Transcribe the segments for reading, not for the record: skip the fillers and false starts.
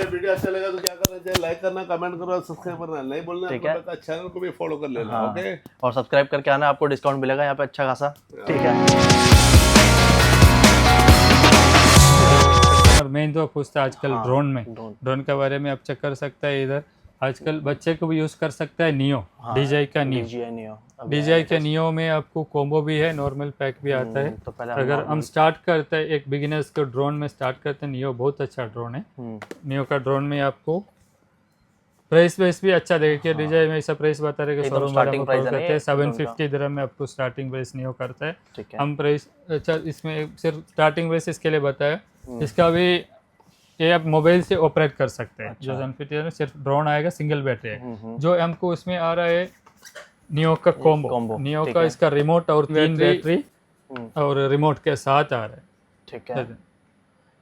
Video अच्छा लगा तो क्या करना चाहिए, लाइक करना, कमेंट करना, सब्सक्राइब करना, नहीं बोलना ठीक है। तो चैनल को भी फॉलो कर लेना। हाँ। ओके, और सब्सक्राइब करके आना, आपको डिस्काउंट मिलेगा यहाँ पे अच्छा खासा। ठीक है। मेन तो पूछता है आजकल हाँ, ड्रोन में, ड्रोन। ड्रोन के बारे में आप चेक कर सकता है इधर। आजकल बच्चे को भी यूज़ कर सकता है नियो, हाँ, DJI का नियो। DJI नियो अभी DJI के नियो में आपको कॉम्बो भी है, नॉर्मल पैक भी आता है। तो पहले अगर हम स्टार्ट करते हैं एक बिगिनर्स को ड्रोन में स्टार्ट करते हैं, नियो बहुत अच्छा ड्रोन है। नियो का ड्रोन में आपको प्राइस वाइस भी अच्छा देगा कि DJI में ऐसा प्राइस बता रहे कि एकदम शोरूम वाला starting में price कॉल है ना करते हैं ये 750 दिरहम में आपको स्टार्टिंग प्राइस नियो करता है। ठीक है। हम प्राइस अच्छा इसमें सिर्फ स्टार्टिंग प्राइस इसके लिए बताया। इसका भी ये आप मोबाइल से ऑपरेट कर सकते हैं। जो 750 में सिर्फ ड्रोन आएगा, सिंगल बैटरी है। जो हमको इसमें आ रहा है नियो का कॉम्बो, नियो का इसका रिमोट और 3 बैटरी और रिमोट के साथ आ रहा है। ठीक है।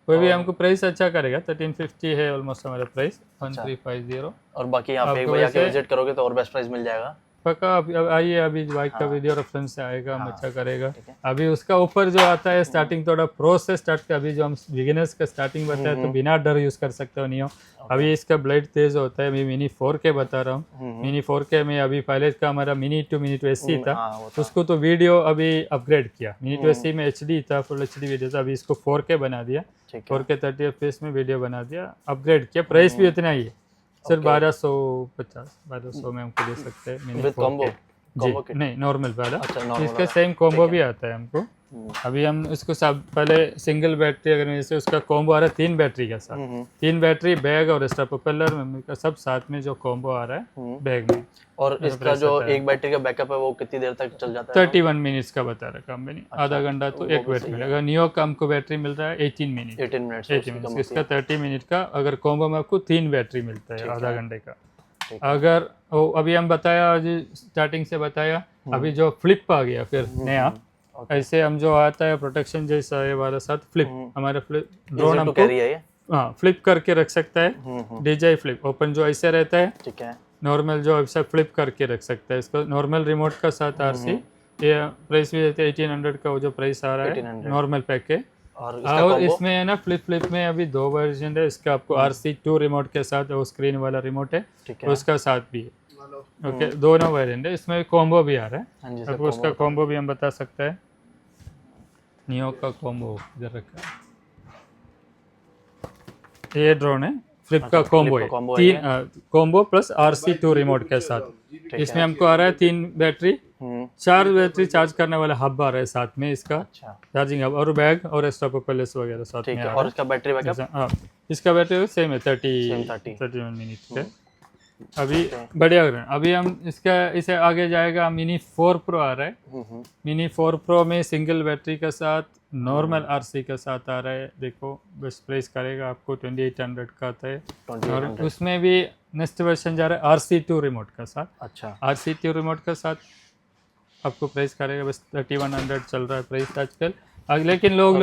कोई भी हमको प्राइस अच्छा करेगा, 1350 है ऑलमोस्ट हमारा प्राइस, 1350। और बाकी यहाँ पे आपको भैया के वैसे- विजिट करोगे तो और बेस्ट प्राइस मिल जाएगा। पक्का अब आइए, अभी बाइक का वीडियो रेफरेंस से आएगा, हम अच्छा करेगा। अभी उसका ऊपर जो आता है स्टार्टिंग थोड़ा प्रो से स्टार्ट का, अभी जो हम बिगिनर्स का स्टार्टिंग बताया तो बिना डर यूज़ कर सकते हो नियो। अभी इसका ब्लेड तेज होता है। मैं मिनी 4K बता रहा हूँ। मिनी 4K में अभी पहले का हमारा मिनी टू एससी था, उसको तो वीडियो अभी अपग्रेड किया। मिनी टू एससी में HD था, फुल HD वीडियो था, अभी इसको 4K बना दिया। 4K 30 FPS में वीडियो बना दिया, अपग्रेड किया। प्राइस भी इतना ही है, सिर्फ 1250 में हमको दे सकते हैं मिनी 4K जी। नहीं, नॉर्मल वाला। इसका सेम कॉम्बो भी आता है हमको। अभी हम इसको सब पहले सिंगल बैटरी, अगर जैसे उसका कॉम्बो आ रहा है 3 बैटरी के साथ, 3 बैटरी, बैग और एक्स्ट्रा प्रोपेलर मेमोरी का सब साथ में जो कॉम्बो आ रहा है बैग में। और इसका जो एक बैटरी का बैकअप है वो कितनी देर तक चल जाता है? 31 मिनट्स का बता रहा कंपनी। आधा घंटा तो एक बैटरी मिलेगा। नियो का हमको बैटरी मिल रहा है 18 मिनट। 18 मिनट्स। इसका 30 मिनट का, अगर कॉम्बो में आपको 3 बैटरी मिलता है आधा घंटे का। अगर अभी हम बताया, स्टार्टिंग से बताया, अभी जो फ्लिप आ गया फिर नया, ऐसे हम जो आता है प्रोटेक्शन जैसा ये वाला साथ फ्लिप, हमारा फ्लिप ड्रोन हमको हाँ फ्लिप करके रख सकता है। DJI फ्लिप ओपन जो ऐसे रहता है, ठीक है। नॉर्मल जो ऐसा फ्लिप करके रख सकता है। इसको नॉर्मल रिमोट का साथ RC, ये प्राइस भी देते हैं 1800 का, वो जो प्राइस आ रहा है नॉर्मल पैक है। और इसमें है ना फ्लिप में अभी 2 वर्जन है इसका। आपको RC2 रिमोट के साथ, वो स्क्रीन वाला रिमोट है, उसका साथ भी है। ओके, दोनों वेरिएंट है। इसमें कॉम्बो भी आ रहा है, आपको उसका कॉम्बो भी हम बता सकते हैं। नियो का कॉम्बो इधर रखा है, ये ड्रोन है, फ्लिप का कॉम्बो है। 3 कॉम्बो प्लस RC2 रिमोट के साथ। इसमें हमको आ रहा है 3 बैटरी, 4 बैटरी चार्ज करने वाला हब आ रहा है साथ में, इसका चार्जिंग हब, और बैग और एक्स्ट्रा प्रोपेलर्स वगैरह साथ में आ रहा है। और इसका बैटरी बैकअप? इसका बैटरी सेम है 31 मिनट के। अभी बढ़िया है। अभी हम इसे आगे जाएगा। मिनी 4 Pro आ रहा है। मिनी 4 Pro में सिंगल बैटरी के साथ, नॉर्मल RC के साथ आ रहा है। देखो बेस्ट प्राइस करेगा आपको 2800 का आता है। और उसमें भी नेक्स्ट वर्जन जा रहा है RC2 रिमोट के साथ। अच्छा, RC2 रिमोट के साथ आपको प्राइस करेगा बस 3100 चल रहा है प्राइस आजकल। लेकिन लोग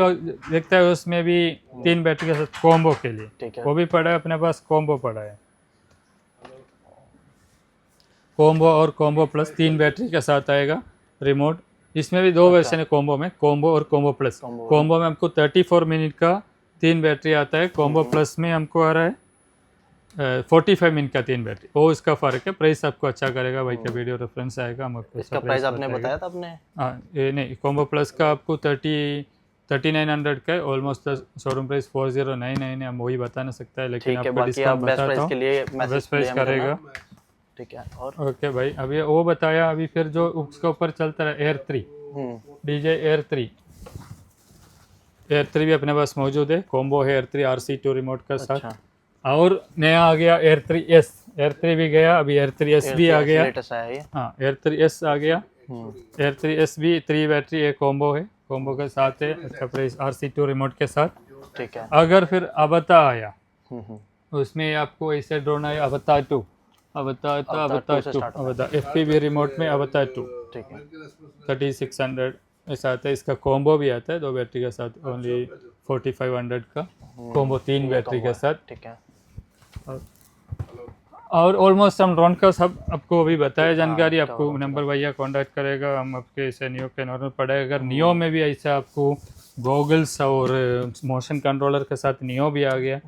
देखते हैं उसमें भी 3 बैटरी के साथ कॉम्बो के लिए, वो भी पड़ा है अपने पास, कॉम्बो पड़ा है। कॉम्बो और कॉम्बो प्लस 3 बैटरी के साथ आएगा रिमोट। इसमें भी 2 वर्जन है कॉम्बो में, कॉम्बो और कॉम्बो प्लस। कॉम्बो में हमको 34 मिनट का 3 बैटरी आता है। कॉम्बो प्लस में हमको आ रहा है 45 मिनट का 3 बैटरी। वो इसका फ़र्क है। प्राइस आपको अच्छा करेगा, भाई का वीडियो रेफरेंस आएगा, हम आपको इसका प्राइस आपने बताया था आपने? हाँ, ये नहीं, कॉम्बो प्लस का आपको 3900 का है। ऑलमोस्ट शोरूम प्राइस 4099 है, हम वही बता नहीं सकता है, लेकिन आपको डिस्काउंट बताता हूँ, बेस्ट प्राइस करेगा। ठीक है। और ओके भाई, अभी वो बताया। अभी फिर जो उसके ऊपर चलता है Air 3, DJI Air 3 भी अपने पास मौजूद है। कॉम्बो है Air 3 RC2 रिमोट का साथ। और नया आ गया Air 3S। Air 3 भी गया, अभी Air 3S भी आ गया। हाँ, Air 3S आ गया। Air 3S भी 3 बैटरी, एक कॉम्बो है, कॉम्बो के साथ है। अच्छा प्राइस RC2 रिमोट के साथ। ठीक है। अगर फिर अवता आया, उसमें आपको ऐसे ड्रोन आया अवता 2, अवता FPV रिमोट में अवता 2, ठीक है, 3600 ऐसा आता है। इसका कॉम्बो भी आता है 2 बैटरी के साथ, ओनली 4500 का कॉम्बो 3 बैटरी के साथ। ठीक है। और ऑलमोस्ट हम ड्रोन का सब आपको अभी बताया जानकारी। आपको नंबर भैया कांटेक्ट करेगा, हम आपके ऐसे नियो के नॉर्मल पड़ेगा। अगर नियो में भी ऐसा आपको गॉगल्स और मोशन कंट्रोलर के साथ नियो भी आ गया,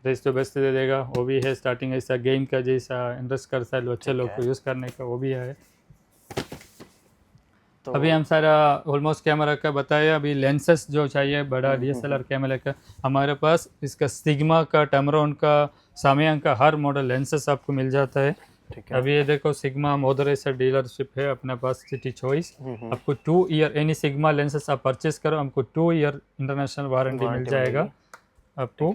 प्राइस जो बेस्ट दे देगा वो भी है। स्टार्टिंग ऐसा गेम का जैसा इंटरेस्ट करता है अच्छे लोग को यूज़ करने का वो भी है। तो अभी हम सारा ऑलमोस्ट कैमरा का बताया। अभी लेंसेस जो चाहिए बड़ा DSLR कैमरा का हमारे पास इसका सिग्मा का, टमरोन का, सामयांग का हर मॉडल लेंसेस आपको मिल जाता है। ठीक है। अभी ये देखो सिग्मा मोदरेसर डीलरशिप है अपने पास सिटी चॉइस। आपको 2 ईयर एनी सिग्मा लेंसेस आप परचेस करो हमको 2 ईयर इंटरनेशनल वारंटी मिल जाएगा आपको।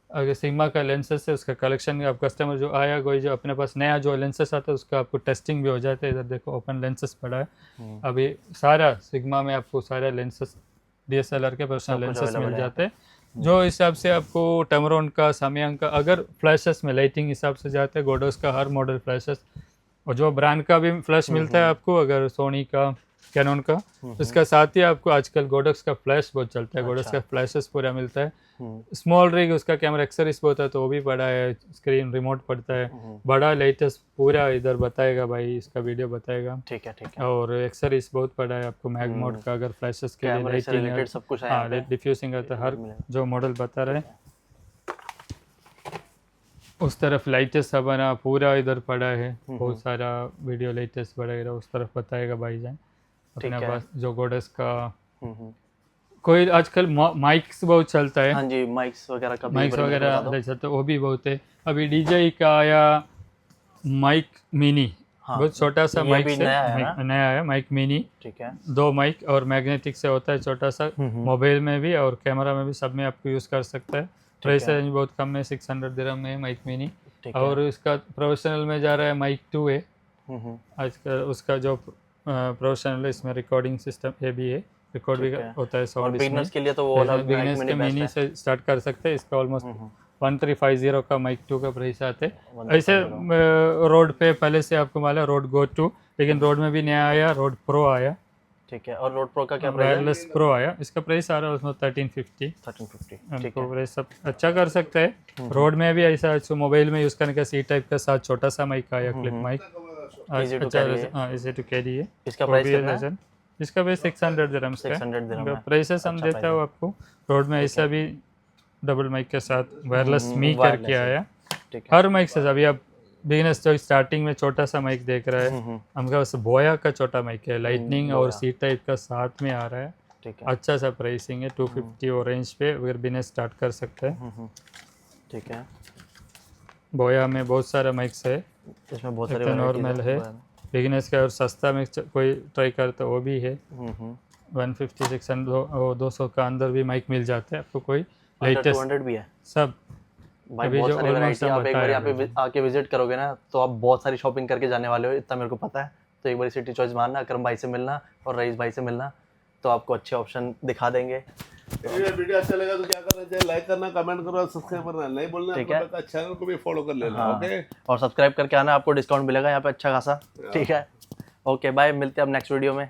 अगर सिग्मा का लेंसेस है उसका कलेक्शन आप कस्टमर जो आया कोई जो अपने पास नया जो लेंसेस आता है उसका आपको टेस्टिंग भी हो जाता है। इधर देखो ओपन लेंसेस पड़ा है। अभी सारा सिग्मा में आपको सारे लेंसेस DSLR के पर्सनल लेंसेस मिल जाते हैं जो हिसाब से आपको टमरोन का, सामयांग का। अगर फ्लैशेस में लाइटिंग हिसाब से जाते हैं गोडोस का हर मॉडल फ्लैशेस और जो ब्रांड का भी फ्लैश मिलता है आपको। अगर सोनी का, कैनन का, उसका साथ ही आपको आजकल गोडोक्स का फ्लैश बहुत चलता है। गोडोक्स का फ्लैशेस पूरा मिलता है। स्मॉल रिग उसका कैमरा एक्सेसरीज बहुत है तो वो भी बड़ा है। स्क्रीन रिमोट पड़ता है बड़ा, लेटेस्ट पूरा इधर बताएगा भाई, इसका वीडियो बताएगा। ठीक है। और एक्सेसरीज बहुत बड़ा है आपको मैग मोड का, अगर फ्लैशेस के लिए लाइटिंग सब कुछ है। हाँ डिफ्यूजिंग आता है हर जो मॉडल बता रहे हैं। उस तरफ लाइटेस्ट सब बना पूरा इधर पड़ा है बहुत सारा वीडियो लेटेस्ट वगैरह उस तरफ बताएगा भाईजान अपने पास। जो गोडस का कोई आजकल माइक्स बहुत चलता है। हाँ जी, माइक्स वगैरह का माइक्स वगैरह देख सकते हो वो भी बहुत है। अभी DJI का आया माइक मिनी, बहुत छोटा सा माइक से नया है माइक मिनी। ठीक है। 2 माइक और मैग्नेटिक से होता है छोटा सा, मोबाइल में भी और कैमरा में भी सब में आपको यूज़ कर सकता है। प्राइस रेंज बहुत कम है, 600 दिरहम में है माइक मिनी। और इसका प्रोफेशनल में जा रहा है माइक 2 है आजकल। उसका जो प्रोफेशनल है इसमें रिकॉर्डिंग सिस्टम ये भी है, रिकॉर्ड भी होता है साउंड। बिगिनर्स के लिए तो वो बिगिनर्स के मिनी से स्टार्ट कर सकते हैं। इसका ऑलमोस्ट 1350 का माइक 2 का प्राइस आते हैं। ऐसे रोड पे पहले से आपको मालूम है रोड गो टू, लेकिन रोड में भी नया आया, रोड प्रो आया। ठीक है। और रोड प्रो का क्या प्राइस है? वायरलेस प्रो आया, इसका प्राइस आ रहा है उसमें 1350। ठीक है, प्राइस सब अच्छा कर सकते हैं। रोड में भी ऐसा मोबाइल में यूज़ करने का C टाइप का साथ छोटा सा माइक आया, क्लिप माइक अच्छा इजी टू कैरी है। इसका प्राइस कितना है? इसका प्राइस 600 दिरहम का प्राइसेस हम देता हूँ आपको। रोड में ऐसा भी डबल माइक के साथ वायरलेस मी करके आया। हर माइक से अभी आप बिगिनर्स जो स्टार्टिंग में छोटा सा माइक देख रहा है हमका बस बोया का छोटा माइक है, लाइटनिंग और C टाइप का साथ में आ रहा है। अच्छा सा प्राइसिंग है 250 ऑरेंज पे, अगर बिजनेस स्टार्ट कर सकते हैं। ठीक है। बोया में बहुत सारा माइक्स है, इसमें बहुत सारे नॉर्मल है बिगिनर्स का। और सस्ता में कोई ट्राई करता वो भी है 150 600 200 का अंदर भी माइक मिल जाते हैं आपको। कोई लेटेस्ट 200 भी है सब भाई, अभी बहुत जो सारी वैरायटी। आप एक बार यहाँ पे है आके विजिट करोगे ना तो आप बहुत सारी शॉपिंग करके जाने वाले हो, इतना मेरे को पता है। तो एक बार सिटी चॉइस मारना, अकरम भाई से मिलना और रईस भाई से मिलना तो आपको अच्छे ऑप्शन दिखा देंगे। वीडियो अच्छा लगा तो क्या करना चाहिए? लाइक करना, कमेंट करना, सब्सक्राइब करना नहीं बोलना, ठीक है। चैनल को भी फॉलो कर लेना। ओके, और सब्सक्राइब करके आना, आपको डिस्काउंट मिलेगा यहाँ पे अच्छा खासा। ठीक है, ओके बाय, मिलते हैं अब नेक्स्ट वीडियो में।